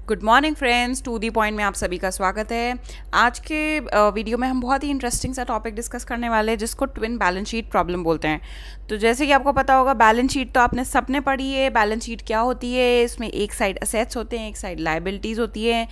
Good morning friends, to the point में आप सभी का स्वागत है। आज के वीडियो में हम बहुत ही इंटरेस्टिंग सा टॉपिक डिस्कस करने वाले हैं जिसको ट्विन बैलेंस शीट प्रॉब्लम बोलते हैं। तो जैसे कि आपको पता होगा, बैलेंस शीट तो आपने सबने पढ़ी है। बैलेंस शीट क्या होती है? इसमें एक साइड असेट्स होते हैं, एक साइड लाइबिलिटीज़ होती है।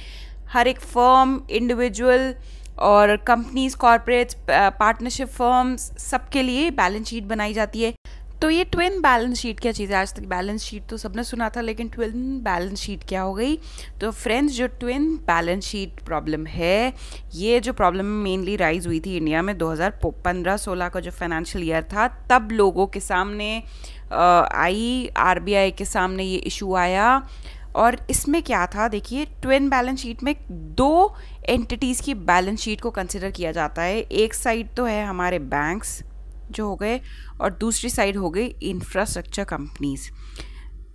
हर एक फर्म, इंडिविजुअल और कंपनीज, कॉर्पोरेट्स, पार्टनरशिप फर्म्स, सबके लिए बैलेंस शीट बनाई जाती है। तो ये ट्विन बैलेंस शीट क्या चीज़ है? आज तक बैलेंस शीट तो सबने सुना था, लेकिन ट्विन बैलेंस शीट क्या हो गई? तो फ्रेंड्स, जो ट्विन बैलेंस शीट प्रॉब्लम है, ये जो प्रॉब्लम मेनली राइज हुई थी इंडिया में 2015-16 का जो फाइनेंशियल ईयर था, तब लोगों के सामने आई, आरबीआई के सामने ये इशू आया। और इसमें क्या था, देखिए, ट्विन बैलेंस शीट में दो एंटिटीज़ की बैलेंस शीट को कंसिडर किया जाता है। एक साइड तो है हमारे बैंक्स जो हो गए, और दूसरी साइड हो गई इंफ्रास्ट्रक्चर कंपनीज।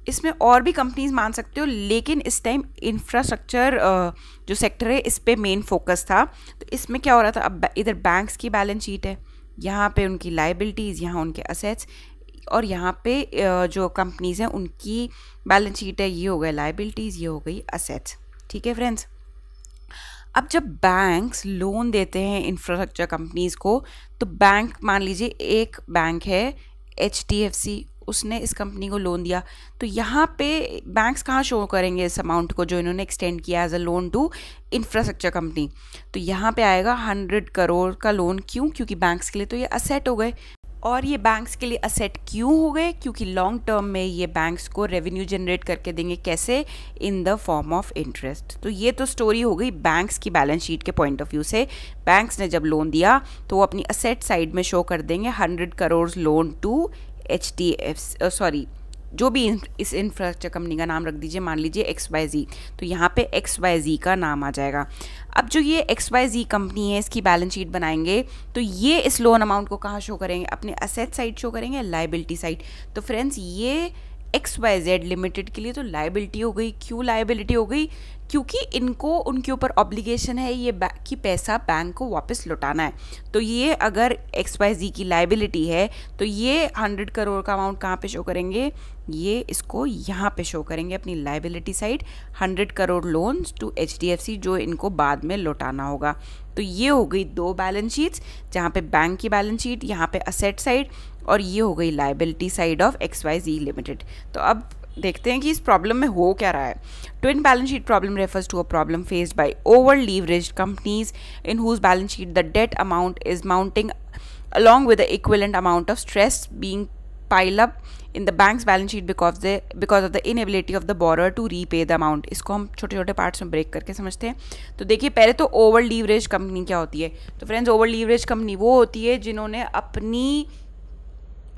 इसमें और भी कंपनीज मान सकते हो, लेकिन इस टाइम इंफ्रास्ट्रक्चर जो सेक्टर है, इस पे मेन फोकस था। तो इसमें क्या हो रहा था, अब इधर बैंक्स की बैलेंस शीट है, यहाँ पे उनकी लाइबिलिटीज़, यहाँ उनके असेट्स, और यहाँ पे जो कंपनीज हैं उनकी बैलेंस शीट है, ये हो गए लाइबिलिटीज़, ये हो गई असेट्स। ठीक है फ्रेंड्स, अब जब बैंक्स लोन देते हैं इंफ्रास्ट्रक्चर कंपनीज को, तो बैंक, मान लीजिए एक बैंक है HDFC, उसने इस कंपनी को लोन दिया, तो यहाँ पे बैंक्स कहाँ शो करेंगे इस अमाउंट को जो इन्होंने एक्सटेंड किया as a loan to infrastructure company? तो यहाँ पे आएगा 100 करोड़ का लोन। क्यों? क्योंकि बैंक्स के लिए तो ये असेट हो गए। और ये बैंक्स के लिए असेट क्यों हो गए? क्योंकि लॉन्ग टर्म में ये बैंक्स को रेवेन्यू जनरेट करके देंगे। कैसे? In the form of interest. तो ये तो स्टोरी हो गई बैंक्स की बैलेंस शीट के पॉइंट ऑफ व्यू से। बैंक्स ने जब लोन दिया तो वो अपनी असेट साइड में शो कर देंगे 100 करोड़ लोन टू HDFC, जो भी इस इंफ्रास्ट्रक्चर कंपनी का नाम रख दीजिए, मान लीजिए XYZ, तो यहाँ पे XYZ का नाम आ जाएगा। अब जो ये XYZ कंपनी है, इसकी बैलेंस शीट बनाएंगे तो ये इस लोन अमाउंट को कहाँ शो करेंगे? अपने असेट साइड शो करेंगे, लाइबिलिटी साइड। तो फ्रेंड्स, ये XYZ लिमिटेड के लिए तो लाइबिलिटी हो गई। क्यों लाइबिलिटी हो गई? क्योंकि इनको उनके ऊपर ऑब्लिगेशन है ये कि पैसा बैंक को वापस लौटाना है। तो ये अगर XYZ की लाइबिलिटी है, तो ये 100 करोड़ का अमाउंट कहाँ पे शो करेंगे? ये इसको यहाँ पे शो करेंगे अपनी liability side, 100 crore loans to HDFC जो इनको बाद में लौटाना होगा। तो ये हो गई दो बैलेंस शीट्स, जहाँ पे बैंक की बैलेंस शीट, यहाँ पे असेट साइड, और ये हो गई liability side of XYZ limited. तो अब देखते हैं कि इस प्रॉब्लम में हो क्या रहा है। Twin balance sheet problem refers to a problem faced by over leveraged companies in whose balance sheet the debt amount is mounting along with the equivalent amount of stress being piled up in the bank's balance sheet because of the inability of the borrower to repay the amount। इसको हम छोटे छोटे parts में break करके समझते हैं। तो देखिए, पहले तो ओवर लीवरेज कंपनी क्या होती है? तो फ्रेंड्स, ओवर लीवरेज कंपनी वो होती है जिन्होंने अपनी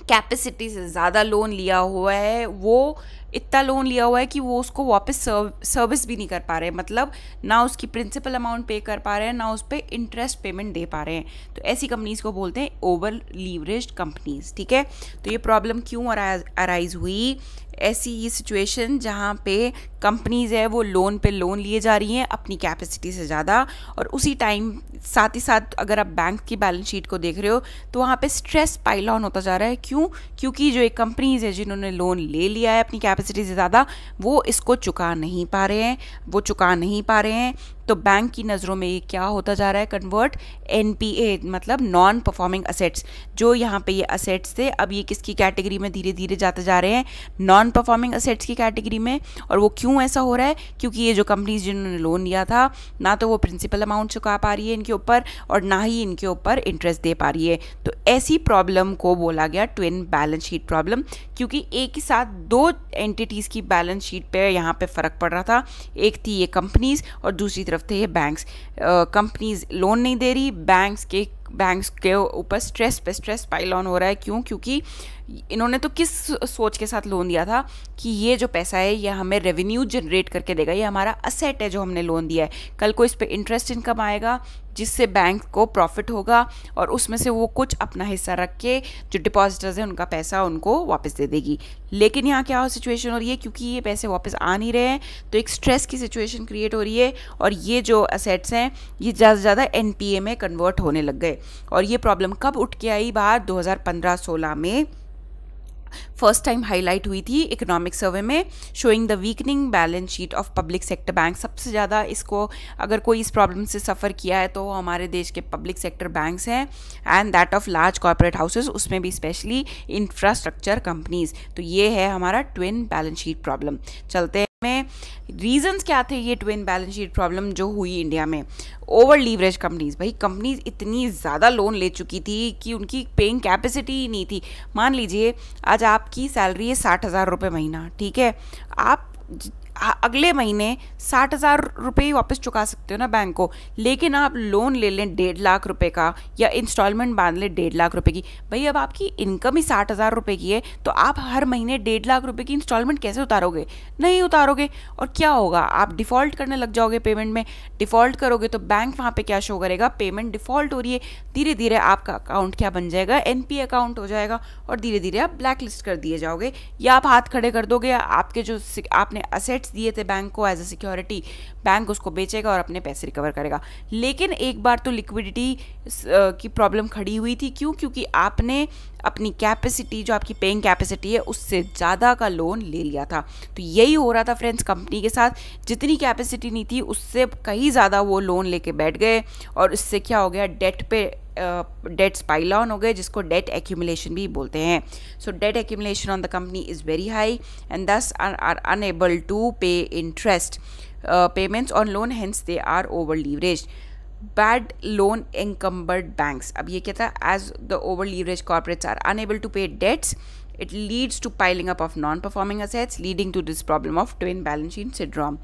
कैपेसिटी से ज़्यादा लोन लिया हुआ है। वो इतना लोन लिया हुआ है कि वो उसको वापस सर्विस भी नहीं कर पा रहे, मतलब ना उसकी प्रिंसिपल अमाउंट पे कर पा रहे हैं, ना उस पर इंटरेस्ट पेमेंट दे पा रहे हैं। तो ऐसी कंपनीज को बोलते हैं ओवर लीवरेज्ड कंपनीज। ठीक है, तो ये प्रॉब्लम क्यों अराइज हुई? ऐसी ये सिचुएशन जहाँ पे कंपनीज़ है वो लोन पे लोन लिए जा रही हैं अपनी कैपेसिटी से ज़्यादा, और उसी टाइम साथ ही साथ अगर आप बैंक की बैलेंस शीट को देख रहे हो तो वहाँ पे स्ट्रेस पाइल ऑन होता जा रहा है। क्यों? क्योंकि जो एक कंपनीज़ है जिन्होंने लोन ले लिया है अपनी कैपेसिटी से ज़्यादा, वो इसको चुका नहीं पा रहे हैं। तो बैंक की नज़रों में ये क्या होता जा रहा है? कन्वर्ट NPA, मतलब नॉन परफॉर्मिंग असेट्स। जो यहाँ पे ये असेट्स थे, अब ये किसकी कैटेगरी में धीरे धीरे जाते जा रहे हैं? नॉन परफॉर्मिंग असेट्स की कैटेगरी में। और वो क्यों ऐसा हो रहा है? क्योंकि ये जो कंपनीज जिन्होंने लोन लिया था, ना तो वो प्रिंसिपल अमाउंट चुका पा रही है इनके ऊपर, और ना ही इनके ऊपर इंटरेस्ट दे पा रही है। तो ऐसी प्रॉब्लम को बोला गया ट्विन बैलेंस शीट प्रॉब्लम, क्योंकि एक ही साथ दो एंटिटीज़ की बैलेंस शीट पे यहाँ पे फ़र्क पड़ रहा था। एक थी ये कंपनीज और दूसरी तरफ थे ये बैंक्स। कंपनीज लोन नहीं दे रही, बैंक्स के ऊपर स्ट्रेस पाइल ऑन हो रहा है। क्यों? क्योंकि इन्होंने तो किस सोच के साथ लोन दिया था कि ये जो पैसा है ये हमें रेवेन्यू जनरेट करके देगा, ये हमारा असेट है जो हमने लोन दिया है, कल को इस पे इंटरेस्ट इनकम आएगा जिससे बैंक को प्रॉफिट होगा, और उसमें से वो कुछ अपना हिस्सा रख के जो डिपॉजिटर्स हैं उनका पैसा उनको वापस दे देगी। लेकिन यहाँ क्या सिचुएशन हो रही है? क्योंकि ये पैसे वापस आ नहीं रहे हैं, तो एक स्ट्रेस की सिचुएशन क्रिएट हो रही है, और ये जो असेट्स हैं ये ज़्यादा से ज़्यादा NPA में कन्वर्ट होने लग गए। और ये प्रॉब्लम कब उठ के आई बाहर? 2015-16 में फर्स्ट टाइम हाईलाइट हुई थी इकोनॉमिक सर्वे में, showing the weakening balance sheet of public sector bank. सबसे ज़्यादा इसको अगर कोई इस प्रॉब्लम से सफ़र किया है तो हमारे देश के पब्लिक सेक्टर बैंक्स हैं, and that of large corporate houses, उसमें भी स्पेशली इंफ्रास्ट्रक्चर कंपनीज। तो ये है हमारा ट्विन बैलेंस शीट प्रॉब्लम। चलते हैं में रीजंस क्या थे ये ट्विन बैलेंस शीट प्रॉब्लम जो हुई इंडिया में। ओवर लीवरेज कंपनीज, भाई कंपनीज इतनी ज़्यादा लोन ले चुकी थी कि उनकी पेइंग कैपेसिटी ही नहीं थी। मान लीजिए आज आपकी सैलरी है 60,000 रुपये महीना, ठीक है, आप अगले महीने 60,000 रुपये ही वापस चुका सकते हो ना बैंक को, लेकिन आप लोन ले लें 1.5 लाख रुपए का या इंस्टॉलमेंट बांध लें 1.5 लाख रुपए की। भाई अब आपकी इनकम ही 60,000 रुपये की है तो आप हर महीने 1.5 लाख रुपए की इंस्टॉलमेंट कैसे उतारोगे? नहीं उतारोगे। और क्या होगा, आप डिफ़ॉल्ट करने लग जाओगे पेमेंट में। डिफ़ॉल्ट करोगे तो बैंक वहाँ पे क्या शो करेगा, पेमेंट डिफ़ॉल्ट हो रही है। धीरे धीरे आपका अकाउंट क्या बन जाएगा, NPA अकाउंट हो जाएगा और धीरे धीरे आप ब्लैक लिस्ट कर दिए जाओगे, या आप हाथ खड़े कर दोगे, या आपके जो आपने असेट्स दिए थे बैंक को एज ए सिक्योरिटी, बैंक उसको बेचेगा और अपने पैसे रिकवर करेगा। लेकिन एक बार तो लिक्विडिटी की प्रॉब्लम खड़ी हुई थी। क्यों? क्योंकि आपने अपनी कैपेसिटी, जो आपकी पेइंग कैपेसिटी है, उससे ज़्यादा का लोन ले लिया था। तो यही हो रहा था फ्रेंड्स कंपनी के साथ, जितनी कैपेसिटी नहीं थी उससे कहीं ज़्यादा वो लोन लेके बैठ गए और इससे क्या हो गया, डेट पे डेट्स पाइल ऑन हो गए, जिसको डेट एक्यूमुलेशन भी बोलते हैं। So debt accumulation on the company is very high and thus are unable to pay interest payments on loan, hence they are over leveraged. Bad loan encumbered banks. अब ये क्या था, as the over leveraged corporates are unable to pay debts, it leads to piling up of non-performing assets, leading to this problem of twin balance sheet syndrome.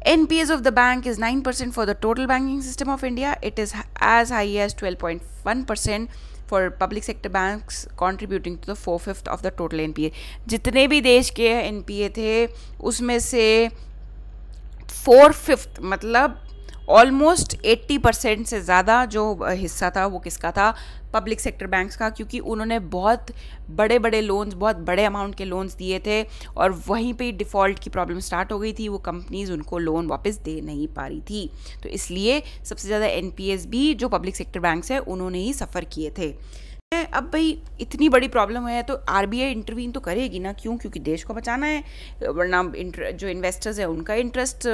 NPAs of the bank is 9% for the total banking system of India. It is as high as 12.1% for public sector banks, contributing to the 4/5 of the total NPA. जितने भी देश के NPA थे उसमें से 4/5 मतलब almost 80% से ज़्यादा जो हिस्सा था वो किसका था, पब्लिक सेक्टर बैंक्स का, क्योंकि उन्होंने बहुत बड़े बड़े लोन्स, बहुत बड़े अमाउंट के लोन्स दिए थे और वहीं पे डिफ़ॉल्ट की प्रॉब्लम स्टार्ट हो गई थी। वो कंपनीज उनको लोन वापस दे नहीं पा रही थी, तो इसलिए सबसे ज़्यादा NPAs भी जो पब्लिक सेक्टर बैंक्स हैं उन्होंने ही सफ़र किए थे। अब भाई इतनी बड़ी प्रॉब्लम है तो RBI इंटरवीन तो करेगी ना। क्यों? क्योंकि देश को बचाना है, वरना जो इन्वेस्टर्स है उनका इंटरेस्ट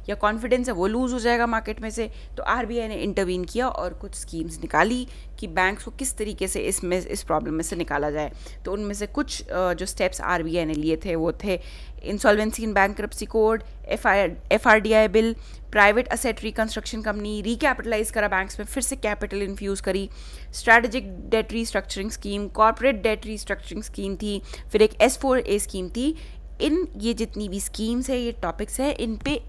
या कॉन्फिडेंस है वो लूज़ हो जाएगा मार्केट में से। तो RBI ने इंटरवीन किया और कुछ स्कीम्स निकाली कि बैंक्स को किस तरीके से इस प्रॉब्लम में से निकाला जाए। तो उनमें से कुछ जो स्टेप्स RBI ने लिए थे वो थे insolvency and bankruptcy code, FRDI bill, private asset reconstruction company, recapitalise करा बैंक्स में, फिर से कैपिटल इन्फ्यूज़ करी, strategic debt restructuring scheme, corporate debt restructuring scheme थी, फिर एक S4A स्कीम थी। इन ये जितनी भी स्कीम्स है, ये टॉपिक्स है, इन पे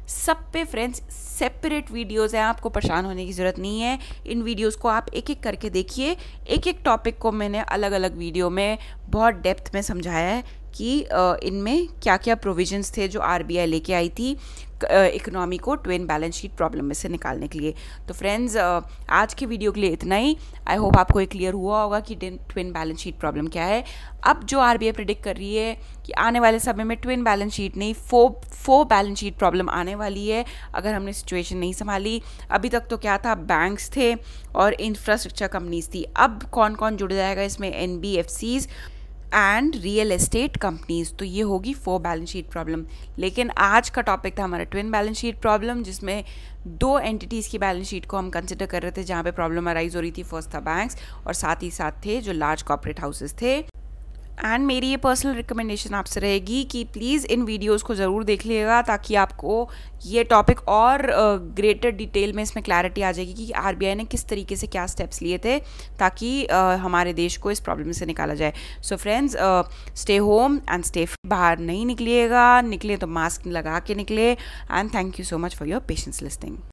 सब पे फ्रेंड्स सेपरेट वीडियोस हैं, आपको परेशान होने की ज़रूरत नहीं है। इन वीडियोस को आप एक एक करके देखिए। एक एक टॉपिक को मैंने अलग अलग वीडियो में बहुत डेप्थ में समझाया है कि इनमें क्या क्या प्रोविजंस थे जो RBI लेके आई थी इकोनॉमी को ट्विन बैलेंस शीट प्रॉब्लम में से निकालने के लिए। तो फ्रेंड्स आज के वीडियो के लिए इतना ही। आई होप आपको ये क्लियर हुआ होगा कि ट्विन बैलेंस शीट प्रॉब्लम क्या है। अब जो RBI प्रेडिक्ट कर रही है कि आने वाले समय में ट्विन बैलेंस शीट नहीं, फोर बैलेंस शीट प्रॉब्लम आने वाली है अगर हमने सिचुएशन नहीं संभाली। अभी तक तो क्या था, बैंक्स थे और इंफ्रास्ट्रक्चर कंपनीज थी। अब कौन कौन जुड़ जाएगा इसमें, NBFCs and real estate companies. तो ये होगी 4 बैलेंस शीट प्रॉब्लम। लेकिन आज का टॉपिक था हमारा ट्विन बैलेंस शीट प्रॉब्लम, जिसमें 2 एंटिटीज़ की बैलेंस शीट को हम कंसिडर कर रहे थे जहाँ पे प्रॉब्लम अराइज हो रही थी। फर्स्ट था बैंक्स और साथ ही साथ थे जो लार्ज कॉर्पोरेट हाउसेस थे। एंड मेरी ये पर्सनल रिकमेंडेशन आपसे रहेगी कि प्लीज़ इन वीडियोस को ज़रूर देख लीजिएगा ताकि आपको ये टॉपिक और ग्रेटर डिटेल में इसमें क्लैरिटी आ जाएगी कि RBI ने किस तरीके से क्या स्टेप्स लिए थे ताकि हमारे देश को इस प्रॉब्लम से निकाला जाए। So friends, stay home and stay, बाहर नहीं निकलिएगा, निकले तो मास्क लगा के निकले। And thank you so much for your patience listening.